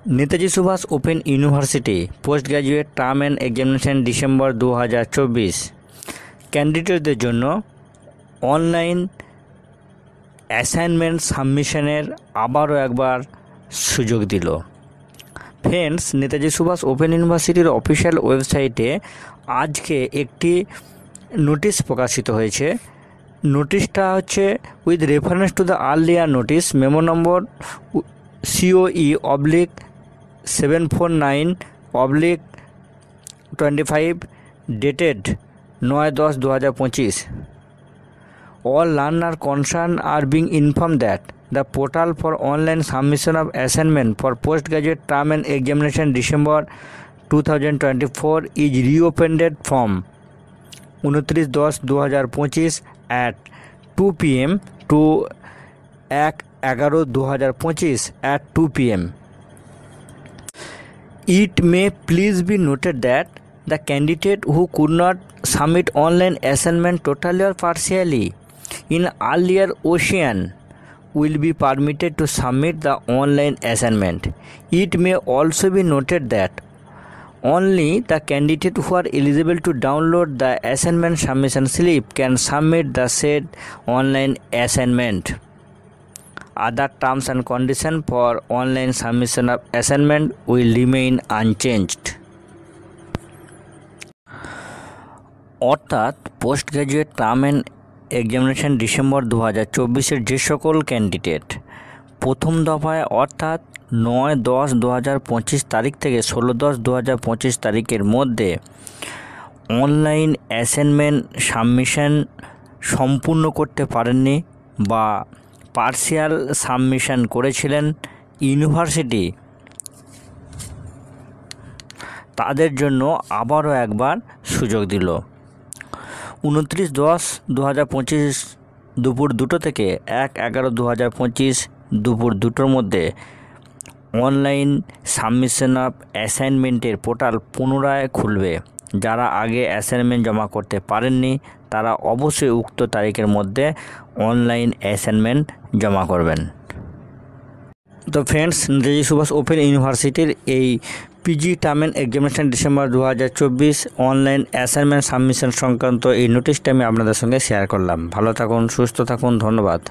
Netaji Subhas open university post graduate term and examination December 2024 ক্যান্ডিডেটদের জন্য online assignment সাবমিশনের আবারও একবার সুযোগ দিল। ফ্রেন্ডস, নেতাজি সুভাষ ওপেন ইউনিভার্সিটির অফিসিয়াল ওয়েবসাইটে আজকে একটি নোটিশ প্রকাশিত হয়েছে। নোটিশটা হচ্ছে with reference to the earlier notice memo নম্বর COE/749/25 dated 9/10/2025. All learners concerned are being informed that the portal for online submission of assignment for postgraduate term and examination December 2024 is reopened from 29/10/2025 at 2 PM to 1/11/2025 at 2 PM. It may please be noted that the candidate who could not submit online assignment totally or partially in earlier occasion will be permitted to submit the online assignment. It may also be noted that only the candidate who are eligible to download the assignment submission slip can submit the said online assignment. Other terms and conditions for online submission of assignment will remain unchanged. অর্থাৎ post graduate term and examination December 2024 যে সকল candidate প্রথম দফায় অর্থাৎ 9/10/2025 তারিখ থেকে 16/10/2025 তারিখের মধ্যে অনলাইন অ্যাসাইনমেন্ট সাবমিশন সম্পূর্ণ করতে পারেননি বা পার্সিয়াল সাবমিশন করেছিলেন ইউনিভার্সিটি, তাদের জন্য আবারও একবার সুযোগ দিল। 29/10/2025 দুপুর 2টো থেকে 1/11/2025 দুপুর 2টোর মধ্যে অনলাইন সাবমিশন অফ অ্যাসাইনমেন্টের পোর্টাল পুনরায় খুলবে। যারা আগে অ্যাসাইনমেন্ট জমা করতে পারেননি তারা অবশ্যই উক্ত তারিখের মধ্যে অনলাইন অ্যাসাইনমেন্ট জমা করবেন। তো ফ্রেন্ডস, নেতাজি সুভাষ ওপেন ইউনিভার্সিটির এই PG term and examination December 2024 online assignment submission সংক্রান্ত এই নোটিশটা আমি আপনাদের সঙ্গে শেয়ার করলাম। ভালো থাকুন, সুস্থ থাকুন, ধন্যবাদ।